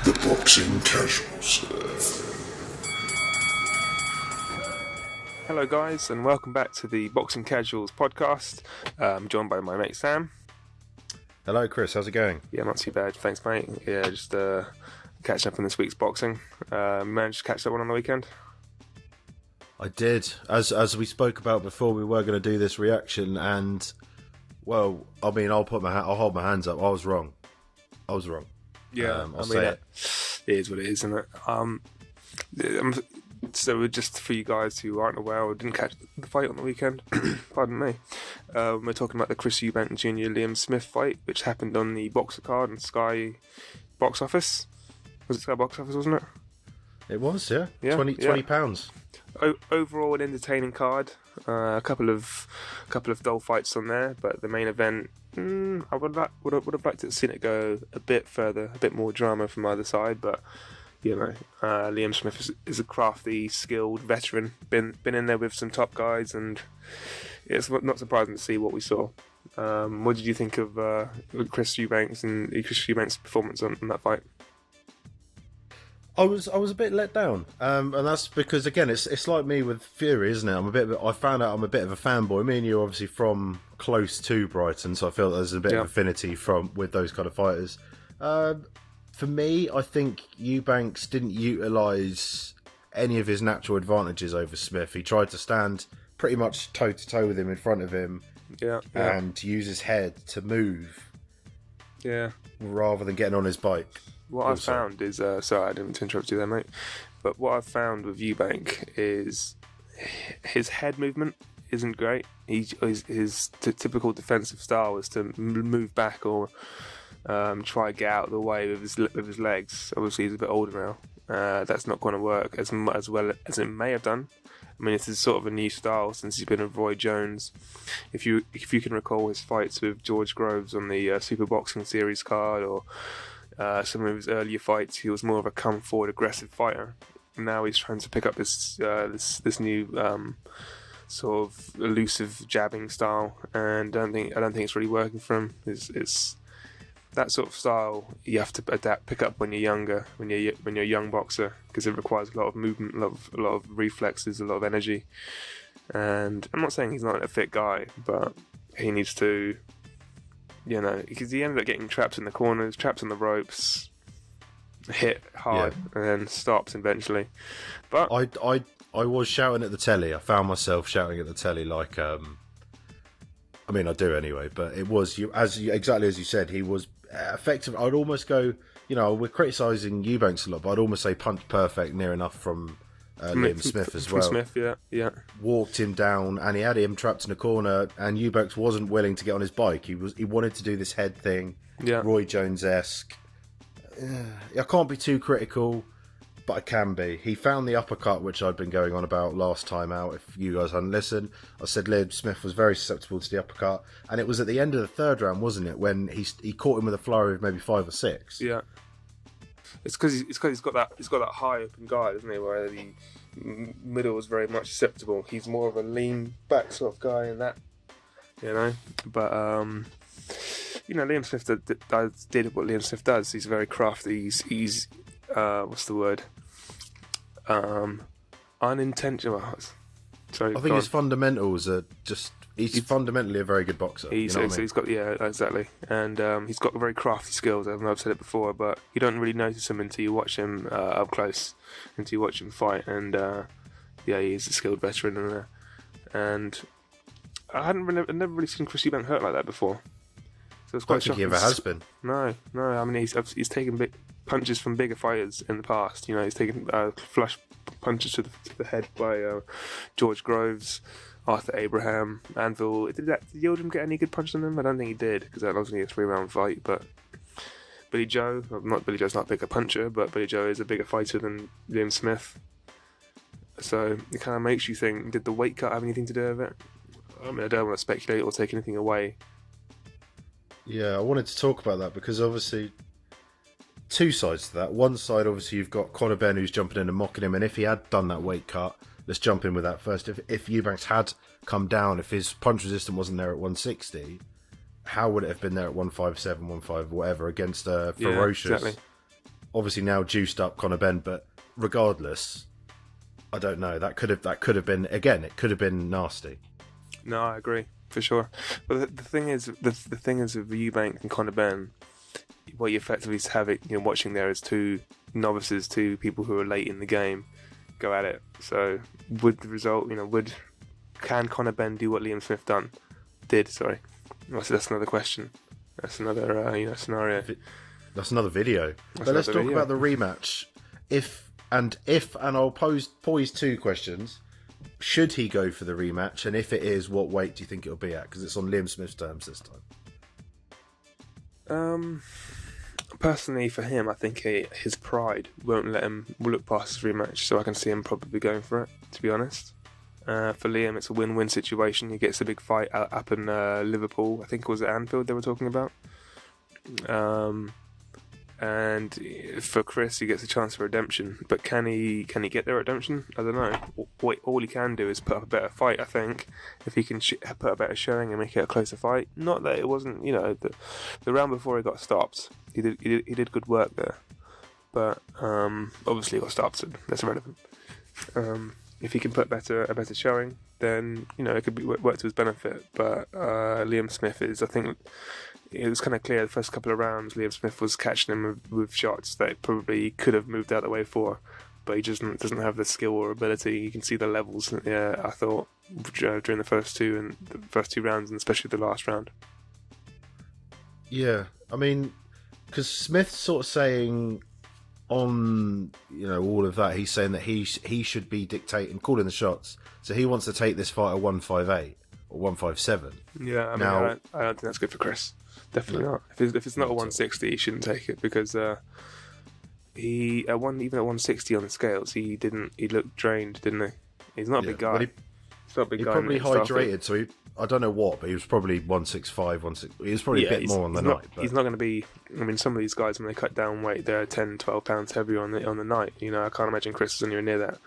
The Boxing Casuals. Hello guys, and welcome back to the Boxing Casuals podcast. I'm joined by my mate Sam. Hello Chris, how's it going? Yeah, not too bad, thanks mate. Yeah, just catching up on this week's boxing. Managed to catch that one on the weekend? I did. As we spoke about before, we were going to do this reaction, and well, I mean, I'll hold my hands up. I was wrong. Yeah, I'll say it. It is what it is, isn't it? So just for you guys who aren't aware or didn't catch the fight on the weekend, pardon me, we're talking about the Chris Eubank Jr. Liam Smith fight, which happened on the Boxer card and Sky Box Office. Was it Sky Box Office, wasn't it? It was, yeah. Yeah, 20 pounds. Overall, an entertaining card. A couple of dull fights on there, but the main event, I would have liked to have seen it go a bit further, a bit more drama from either side. But you know, Liam Smith is a crafty, skilled veteran. Been in there with some top guys, and it's not surprising to see what we saw. What did you think of Chris Eubank's performance on that fight? I was a bit let down, and that's because again, it's like me with Fury, isn't it? I found out I'm a bit of a fanboy. Me and you are obviously from close to Brighton, so I feel there's a bit of affinity with those kind of fighters. For me, I think Eubanks didn't utilise any of his natural advantages over Smith. He tried to stand pretty much toe to toe with him in front of him, and use his head to move, rather than getting on his bike. What I've found is, sorry, I didn't interrupt you there, mate. But what I've found with Eubank is his head movement isn't great. His typical defensive style is to move back or try to get out of the way with his legs. Obviously, he's a bit older now. That's not going to work as well as it may have done. I mean, this is sort of a new style since he's been with Roy Jones. If you can recall his fights with George Groves on the Super Boxing Series card, or some of his earlier fights, he was more of a come forward, aggressive fighter. Now he's trying to pick up this new sort of elusive jabbing style, and I don't think it's really working for him. It's that sort of style you have to pick up when you're younger, when you're a young boxer, because it requires a lot of movement, a lot of reflexes, a lot of energy. And I'm not saying he's not a fit guy, but he needs to, because he ended up getting trapped in the corners, trapped on the ropes, hit hard, and then stops eventually. But I was shouting at the telly. I found myself shouting at the telly like, I mean, I do anyway. But it was exactly as you said. He was effective. I'd almost go, we're criticising Eubanks a lot, but I'd almost say punch perfect, near enough from Liam Smith as well. Smith, yeah. Walked him down, and he had him trapped in a corner, and Eubanks wasn't willing to get on his bike. He wanted to do this head thing, Roy Jones-esque. I can't be too critical, but I can be. He found the uppercut, which I'd been going on about last time out. If you guys hadn't listened, I said Liam Smith was very susceptible to the uppercut, and it was at the end of the third round, wasn't it, when he caught him with a flurry of maybe 5 or 6. Yeah. It's because he's got that high open guard, isn't he? Where the middle is very much susceptible. He's more of a lean back sort of guy in that, But Liam Smith did what Liam Smith does. He's very crafty. He's what's the word? Unintentional. Sorry, I think his fundamentals are just. He's fundamentally a very good boxer. He's got exactly, and he's got very crafty skills. I've said it before, but you don't really notice him until you watch him up close, until you watch him fight. And he's a skilled veteran in there. And I've never really seen Chris Eubank hurt like that before. So it's quite shocking. I don't think he ever has been. No. I mean, he's taken big punches from bigger fighters in the past. He's taken flush punches to the head by George Groves, Arthur Abraham, Anvil. Did Yildirim get any good punches on him? I don't think he did, because that was only a 3-round fight. But Billy Joe's not a bigger puncher, but Billy Joe is a bigger fighter than Liam Smith. So it kind of makes you think, did the weight cut have anything to do with it? I mean, I don't want to speculate or take anything away. Yeah, I wanted to talk about that because obviously two sides to that. One side, obviously, you've got Conor Benn who's jumping in and mocking him, and if he had done that weight cut, let's jump in with that first. If Eubanks had come down, if his punch resistance wasn't there at 160, how would it have been there at 157, 150, whatever, against a ferocious, obviously now juiced up Conor Benn, but regardless, I don't know. That could have been, again, it could have been nasty. No, I agree for sure. But the thing is, the thing is with Eubank and Conor Benn, what you effectively have it, watching there is two novices, two people who are late in the game, go at it. So would the result, can Conor Benn do what Liam Smith did? Sorry, that's another question. That's another scenario. That's another video. But let's talk about the rematch. If I'll poise two questions. Should he go for the rematch? And if it is, what weight do you think it'll be at? Because it's on Liam Smith's terms this time. Personally, for him, I think his pride won't let him look past his rematch, so I can see him probably going for it, to be honest. For Liam, it's a win-win situation. He gets a big fight up in Liverpool. I think it was at Anfield they were talking about. And for Chris, he gets a chance for redemption. But can he get the redemption? I don't know. All he can do is put up a better fight, I think. If he can put a better showing and make it a closer fight. Not that it wasn't, the round before he got stopped. He did good work there. But obviously he got stopped, so that's irrelevant. If he can put a better showing, then it could work to his benefit. But Liam Smith is, I think, it was kind of clear the first couple of rounds Liam Smith was catching him with shots that probably could have moved out of the way for, but he just doesn't have the skill or ability. You can see the levels. I thought during the first two rounds, and especially the last round. Yeah, I mean, because Smith's sort of saying on all of that, he's saying that he should be dictating, calling the shots. So he wants to take this fight at 158 or 157. Yeah, I don't think that's good for Chris. Definitely not. If it's not a 160, he shouldn't take it, because even at 160 on the scales, he looked drained, didn't he? He's not a big guy. Well, he probably hydrated, so I don't know what, but he was probably 165, 160. He was probably a bit more on the night. But... He's not going to be. I mean, some of these guys, when they cut down weight, they're 10, 12 pounds heavier on the night. I can't imagine Chris is anywhere near that.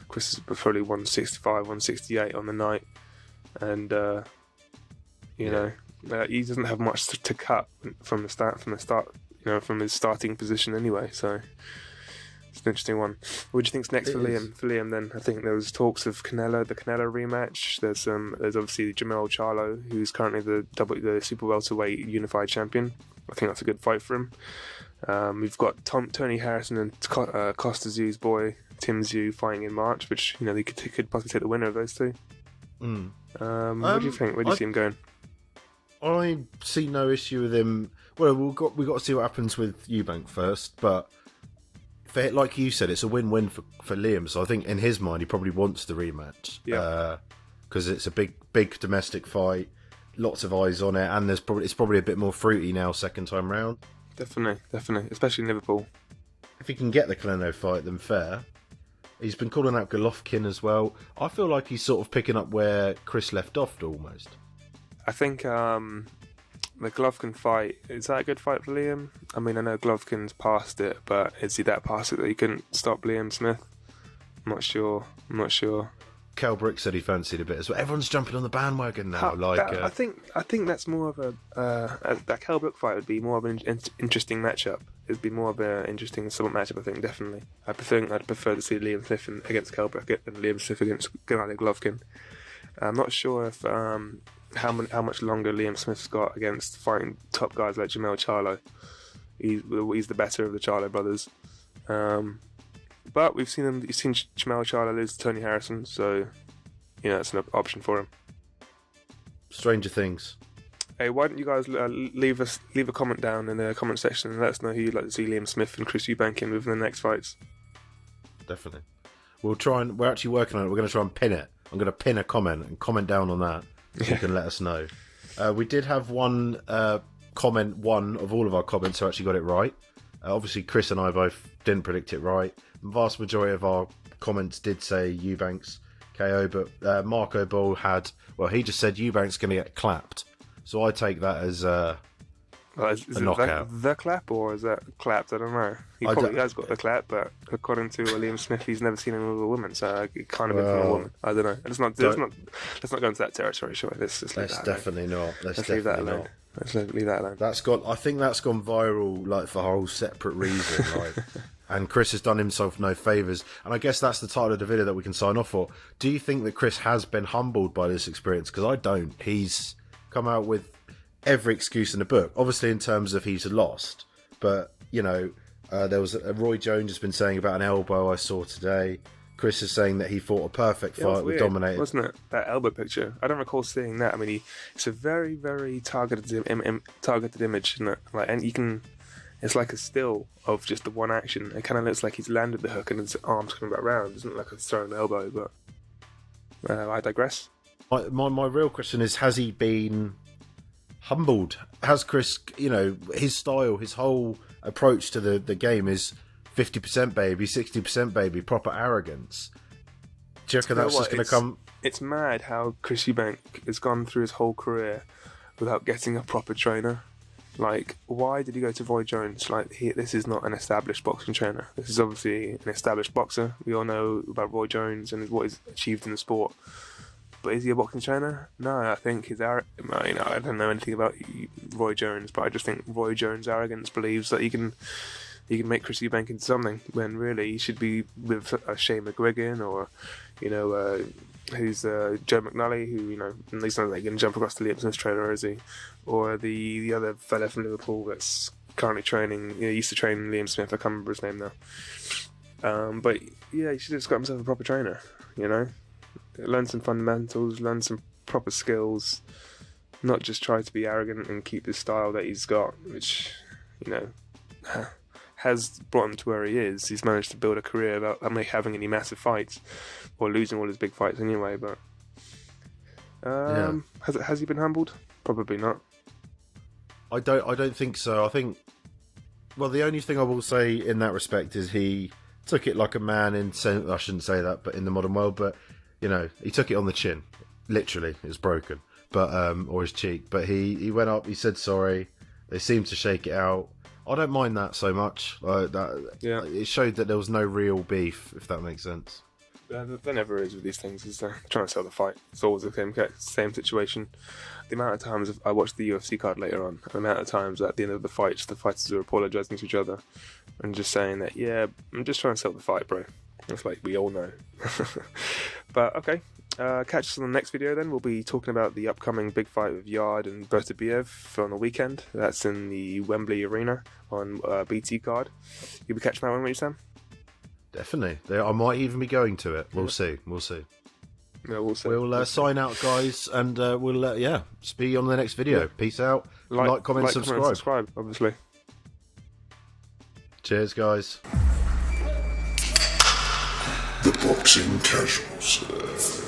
Chris is probably 165, 168 on the night, and he doesn't have much to cut from the start. From his starting position anyway. So it's an interesting one. What do you think's next for Liam? For Liam, then I think there was talks of the Canelo rematch. There's obviously Jamel Charlo, who's currently the super welterweight unified champion. I think that's a good fight for him. We've got Tony Harrison and Costa Zhu's boy Tim Zhu fighting in March, which they could possibly take the winner of those two. What do you think? Where do you see him going? I see no issue with him. Well, we've got to see what happens with Eubank first, but like you said, it's a win-win for Liam. So I think in his mind, he probably wants the rematch. Yeah. Because it's a big domestic fight, lots of eyes on it, and it's probably a bit more fruity now second time round. Definitely, especially in Liverpool. If he can get the Canelo fight, then fair. He's been calling out Golovkin as well. I feel like he's sort of picking up where Chris left off almost. I think the Golovkin fight, is that a good fight for Liam? I mean, I know Golovkin's past it, but is he that past it that he couldn't stop Liam Smith? I'm not sure. Cal Brick said he fancied a bit as well. Everyone's jumping on the bandwagon now. I think that's more of that Cal Brick fight would be more of an interesting matchup. It'd be more of an interesting somewhat matchup, I think, definitely. I'd prefer to see Liam Smith against Cal Brick than Liam Smith against Gennady Golovkin. I'm not sure if how much longer Liam Smith's got against fighting top guys like Jamel Charlo. He's the better of the Charlo brothers. You've seen Jamel Charlo lose to Tony Harrison, so it's an option for him. Stranger things. Hey, why don't you guys leave a comment down in the comment section and let us know who you'd like to see Liam Smith and Chris Eubank in within the next fights. Definitely. We're actually working on it. We're going to try and pin it. I'm going to pin a comment and comment down on that. You can let us know. We did have one of all of our comments who actually got it right. Obviously, Chris and I both didn't predict it right. The vast majority of our comments did say Eubank's KO, but Marco Ball he just said Eubank's going to get clapped. So I take that as Well, is it knockout. the clap or is that clapped? I don't know. He probably has got the clap, but according to Liam Smith, he's never seen him with a woman, so it can't have been from a woman. I don't know. Let's not go into that territory, shall we? Let's definitely not. Let's leave that alone. Let's leave that alone. I think that's gone viral, like, for a whole separate reason, like. And Chris has done himself no favours. And I guess that's the title of the video that we can sign off for. Do you think that Chris has been humbled by this experience? Because I don't. He's come out with every excuse in the book. Obviously, in terms of he's lost. But, you know, there was Roy Jones has been saying about an elbow I saw today. Chris is saying that he fought a perfect fight with Dominator. Wasn't it? That elbow picture. I don't recall seeing that. I mean, it's a very, very targeted image, isn't it? Like, and you can... It's like a still of just the one action. It kind of looks like he's landed the hook and his arm's coming back round. It doesn't look like a thrown elbow, but I digress. My real question is, has he been humbled? Has Chris, you know, his style, his whole approach to the game is 50% baby, 60% baby, proper arrogance. Do you reckon that's just going to come... It's mad how Chris Eubank has gone through his whole career without getting a proper trainer. Like, why did he go to Roy Jones? Like, this is not an established boxing trainer. This is obviously an established boxer. We all know about Roy Jones and what he's achieved in the sport. But is he a boxing trainer? No, I think his I don't know anything about Roy Jones, but I just think Roy Jones' arrogance believes that he can make Chris Eubank into something, when really he should be with Shane McGuigan or, you know, who's Joe McNally, who, you know, he's not like going to jump across the Liam Smith trailer, is he? Or the other fella from Liverpool that's currently training, you know, used to train Liam Smith, I can't remember his name now. But yeah, he should have just got himself a proper trainer, you know? Learn some fundamentals, learn some proper skills, not just try to be arrogant and keep the style that he's got, which, you know, has brought him to where he is. He's managed to build a career without having any massive fights, or losing all his big fights anyway. But has he been humbled? Probably not. I don't think so. I think, well, the only thing I will say in that respect is he took it like a man in, I shouldn't say that, but in the modern world, but, you know, he took it on the chin. Literally, it was broken, but or his cheek. But he went up, he said sorry. They seemed to shake it out. I don't mind that so much. It showed that there was no real beef, if that makes sense. There never is with these things. Is trying to sell the fight. It's always the same situation. The amount of times I watched the UFC card later on, the amount of times at the end of the fights, the fighters are apologising to each other and just saying that, yeah, I'm just trying to sell the fight, bro. It's like, we all know. But okay, catch us on the next video then. We'll be talking about the upcoming big fight with Yard and Bertabiev on the weekend. That's in the Wembley Arena on BT card. You'll be catching that one, will you, Sam? Definitely. I might even be going to it. We'll see. Yeah, we'll see. We'll sign out, guys, and we'll see on the next video. Yeah. Peace out. Like, comment, subscribe, obviously. Cheers, guys. The Boxing Casuals.